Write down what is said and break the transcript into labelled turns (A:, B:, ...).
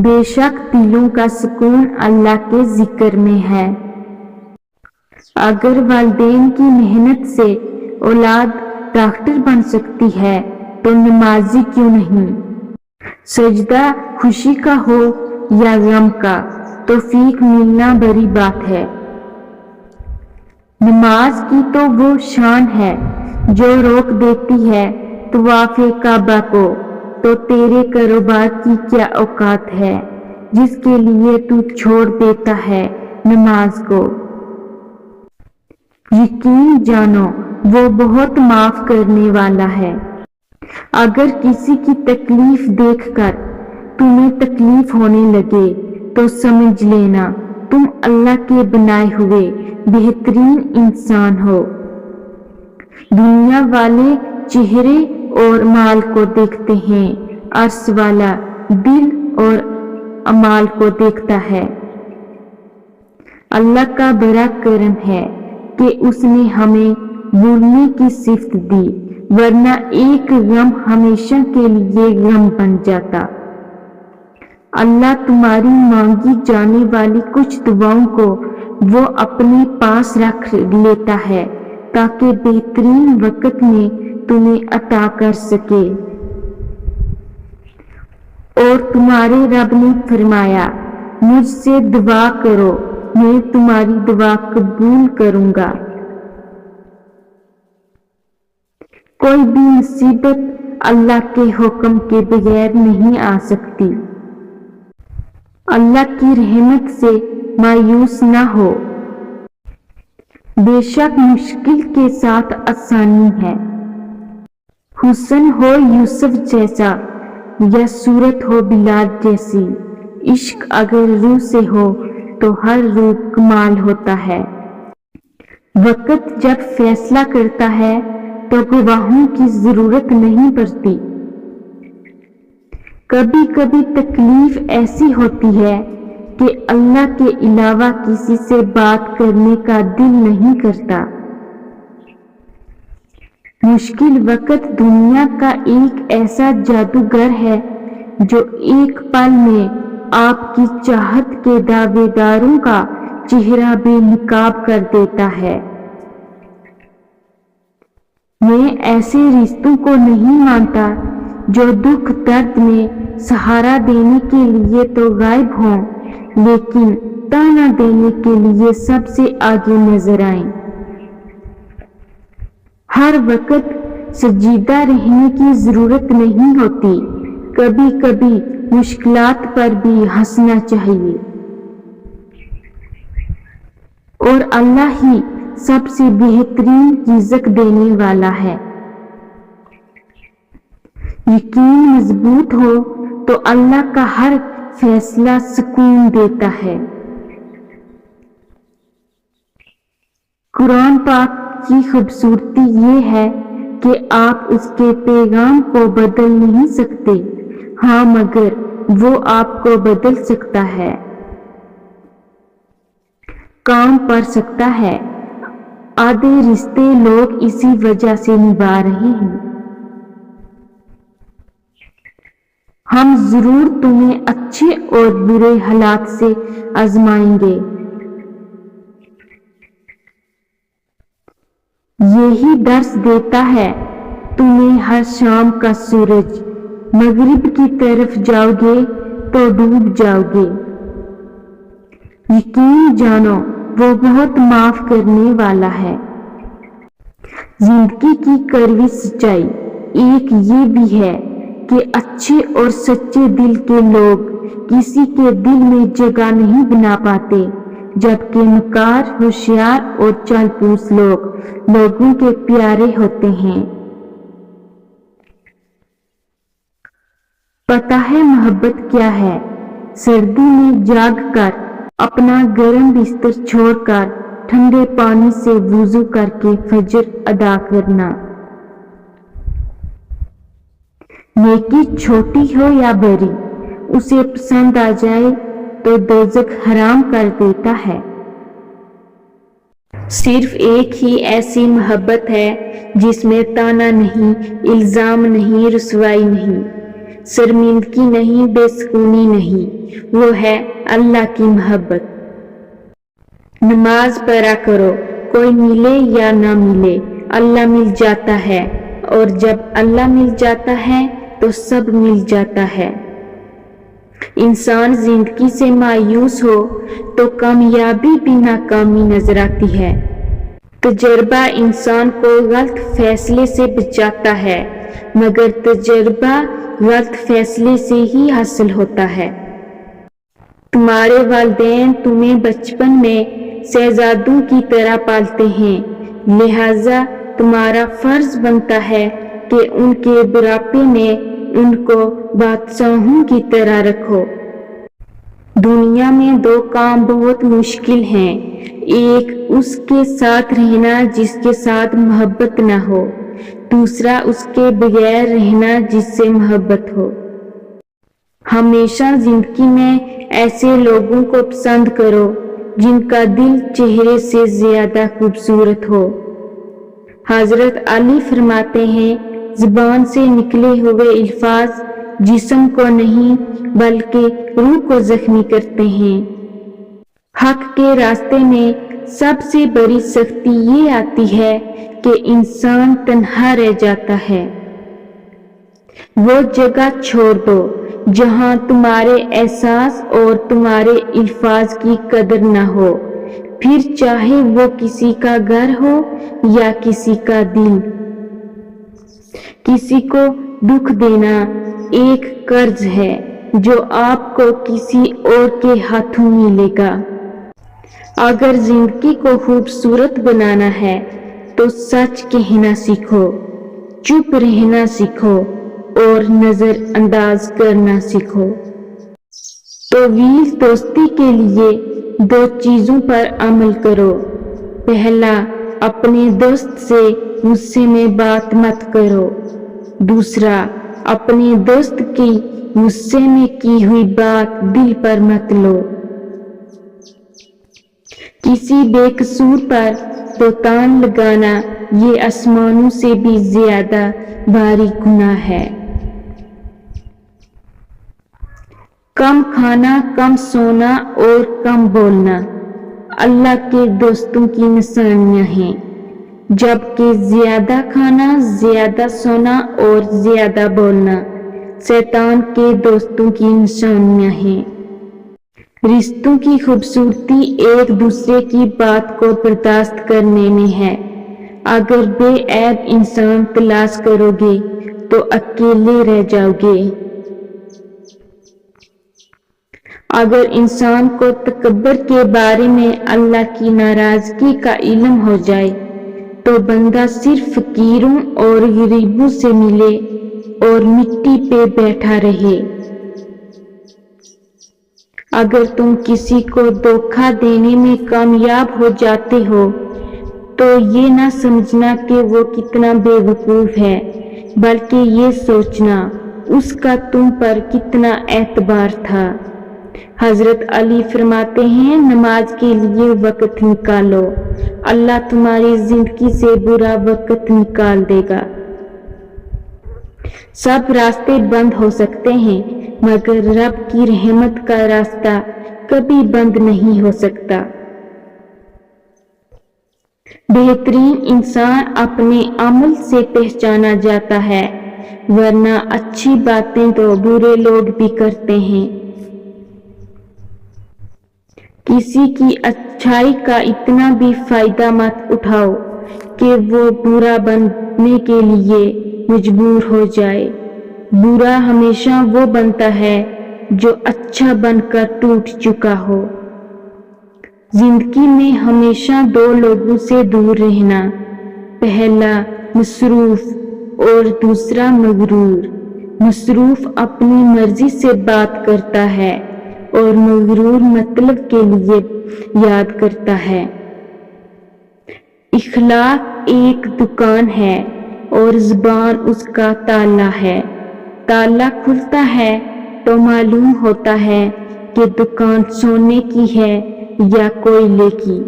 A: بے شک دلوں کا سکون اللہ کے ذکر میں ہے۔ اگر والدین کی محنت سے اولاد ڈاکٹر بن سکتی ہے تو نمازی کیوں نہیں؟ سجدہ خوشی کا ہو یا غم کا، توفیق ملنا بڑی بات ہے۔ نماز کی تو وہ شان ہے جو روک دیتی ہے طواف کعبہ کو، تو تیرے کاروبار کی کیا اوقات ہے جس کے لیے تو چھوڑ دیتا ہے نماز کو۔ یقین جانو وہ بہت معاف کرنے والا ہے۔ اگر کسی کی تکلیف دیکھ کر تمہیں تکلیف ہونے لگے تو سمجھ لینا تم اللہ کے بنائے ہوئے بہترین انسان ہو۔ دنیا والے چہرے اور مال کو دیکھتے ہیں، عرش والا دل اور اعمال کو دیکھتا ہے۔ اللہ کا بڑا کرم ہے کہ اس نے ہمیں بھولنے کی صفت دی، ورنہ ایک غم ہمیشہ کے لیے غم بن جاتا۔ اللہ تمہاری مانگی جانے والی کچھ دعاؤں کو وہ اپنے پاس رکھ لیتا ہے تاکہ بہترین وقت میں تمہیں عطا کر سکے۔ اور تمہارے رب نے فرمایا، مجھ سے دعا کرو میں تمہاری دعا قبول کروں گا۔ کوئی بھی مصیبت اللہ کے حکم کے بغیر نہیں آ سکتی۔ اللہ کی رحمت سے مایوس نہ ہو۔ بے شک مشکل کے ساتھ آسانی ہے۔ حسن ہو یوسف جیسا یا صورت ہو بلال جیسی، عشق اگر روح سے ہو تو ہر روح کمال ہوتا ہے۔ وقت جب فیصلہ کرتا ہے تو گواہوں کی ضرورت نہیں پڑتی۔ کبھی کبھی تکلیف ایسی ہوتی ہے کہ اللہ کے علاوہ کسی سے بات کرنے کا دل نہیں کرتا۔ مشکل وقت دنیا کا ایک ایسا جادوگر ہے جو ایک پل میں آپ کی چاہت کے دعوے داروں کا چہرہ بے نقاب کر دیتا ہے۔ میں ایسے رشتوں کو نہیں مانتا جو دکھ درد میں سہارا دینے کے لیے تو غائب ہوں لیکن تانا دینے کے لیے سب سے آگے نظر آئیں۔ ہر وقت سجیدہ رہنے کی ضرورت نہیں ہوتی، کبھی کبھی مشکلات پر بھی ہنسنا چاہیے۔ اور اللہ ہی سب سے بہترین رزق دینے والا ہے۔ یقین مضبوط ہو تو اللہ کا ہر فیصلہ سکون دیتا ہے۔ قرآن پاک کی خوبصورتی یہ ہے کہ آپ اس کے پیغام کو بدل نہیں سکتے، ہاں مگر وہ آپ کو بدل سکتا ہے، کام پر سکتا ہے۔ آدھے رشتے لوگ اسی وجہ سے نبھا رہے ہیں۔ ہم ضرور تمہیں اچھے اور برے حالات سے آزمائیں گے۔ یہی درس دیتا ہے تمہیں ہر شام کا سورج، مغرب کی طرف جاؤ گے تو ڈوب جاؤ گے۔ یقین جانو وہ بہت معاف کرنے والا ہے۔ زندگی کی کڑوی سچائی ایک یہ بھی ہے کہ اچھے اور سچے دل کے لوگ کسی کے دل میں جگہ نہیں بنا پاتے، جبکہ مکار، ہوشیار اور چال-پوش لوگ لوگوں کے پیارے ہوتے ہیں۔ پتہ ہے محبت کیا ہے؟ سردی میں جاگ کر اپنا گرم بستر چھوڑ کر ٹھنڈے پانی سے وضو کر کے فجر ادا کرنا۔ نیکی چھوٹی ہو یا بڑی، اسے پسند آ جائے تو دوزخ حرام کر دیتا ہے۔ صرف ایک ہی ایسی محبت ہے جس میں طعنہ نہیں، الزام نہیں، رسوائی نہیں۔ شرمندگی نہیں، بے سکونی نہیں، وہ ہے اللہ کی محبت۔ نماز پڑھا کرو، کوئی ملے یا نہ ملے، اللہ مل جاتا ہے، اور جب اللہ مل جاتا ہے تو سب مل جاتا ہے۔ انسان زندگی سے مایوس ہو تو کامیابی بھی ناکامی نظر آتی ہے۔ تجربہ انسان کو غلط فیصلے سے بچاتا ہے، مگر تجربہ غلط فیصلے سے ہی حاصل ہوتا ہے۔ تمہارے والدین تمہیں بچپن میں شہزادوں کی طرح پالتے ہیں، لہذا تمہارا فرض بنتا ہے کہ ان کے بڑھاپے میں ان کو بادشاہوں کی طرح رکھو۔ دنیا میں دو کام بہت مشکل ہیں، ایک اس کے ساتھ رہنا جس کے ساتھ محبت نہ ہو، دوسرا اس کے بغیر رہنا جس سے محبت ہو۔ ہمیشہ زندگی میں ایسے لوگوں کو پسند کرو جن کا دل چہرے سے زیادہ خوبصورت ہو۔ حضرت علی فرماتے ہیں، زبان سے نکلے ہوئے الفاظ جسم کو نہیں بلکہ روح کو زخمی کرتے ہیں۔ حق کے راستے میں سب سے بڑی سختی یہ آتی ہے کہ انسان تنہا رہ جاتا ہے۔ وہ جگہ چھوڑ دو جہاں تمہارے احساس اور تمہارے الفاظ کی قدر نہ ہو، پھر چاہے وہ کسی کا گھر ہو یا کسی کا دل۔ کسی کو دکھ دینا ایک قرض ہے جو آپ کو کسی اور کے ہاتھوں ملے گا۔ اگر زندگی کو خوبصورت بنانا ہے تو سچ کہنا سیکھو، چپ رہنا سیکھو اور نظر انداز کرنا سیکھو۔ طویل دوستی کے لیے دو چیزوں پر عمل کرو۔ پہلا، اپنے دوست سے غصے میں بات مت کرو۔ دوسرا، اپنے دوست کی غصے میں کی ہوئی بات دل پر مت لو۔ کسی بے قصور پر بہتان لگانا یہ آسمانوں سے بھی زیادہ بھاری گناہ ہے۔ کم کھانا، کم سونا اور کم بولنا اللہ کے دوستوں کی نشانیاں ہیں، جبکہ زیادہ کھانا، زیادہ سونا اور زیادہ بولنا شیطان کے دوستوں کی نشانیاں ہیں۔ رشتوں کی خوبصورتی ایک دوسرے کی بات کو برداشت کرنے میں ہے۔ اگر بے عیب انسان تلاش کرو گے تو اکیلے رہ جاؤ گے۔ اگر انسان کو تکبر کے بارے میں اللہ کی ناراضگی کا علم ہو جائے تو بندہ صرف فقیروں اور غریبوں سے ملے اور مٹی پہ بیٹھا رہے۔ اگر تم کسی کو دھوکہ دینے میں کامیاب ہو جاتے ہو تو یہ نہ سمجھنا کہ وہ کتنا بے وقوف ہے، بلکہ یہ سوچنا اس کا تم پر کتنا اعتبار تھا۔ حضرت علی فرماتے ہیں، نماز کے لیے وقت نکالو، اللہ تمہاری زندگی سے برا وقت نکال دے گا۔ سب راستے بند ہو سکتے ہیں مگر رب کی رحمت کا راستہ کبھی بند نہیں ہو سکتا۔ بہترین انسان اپنے عمل سے پہچانا جاتا ہے، ورنہ اچھی باتیں تو برے لوگ بھی کرتے ہیں۔ کسی کی اچھائی کا اتنا بھی فائدہ مت اٹھاؤ کہ وہ برا بننے کے لیے مجبور ہو جائے۔ برا ہمیشہ وہ بنتا ہے جو اچھا بن کر ٹوٹ چکا ہو۔ زندگی میں ہمیشہ دو لوگوں سے دور رہنا، پہلا مصروف اور دوسرا مغرور۔ مصروف اپنی مرضی سے بات کرتا ہے اور مغرور مطلب کے لیے یاد کرتا ہے۔ اخلاق ایک دکان ہے اور زبان اس کا تالا ہے۔ تالا کھلتا ہے تو معلوم ہوتا ہے کہ دکان سونے کی ہے یا کوئلے کی۔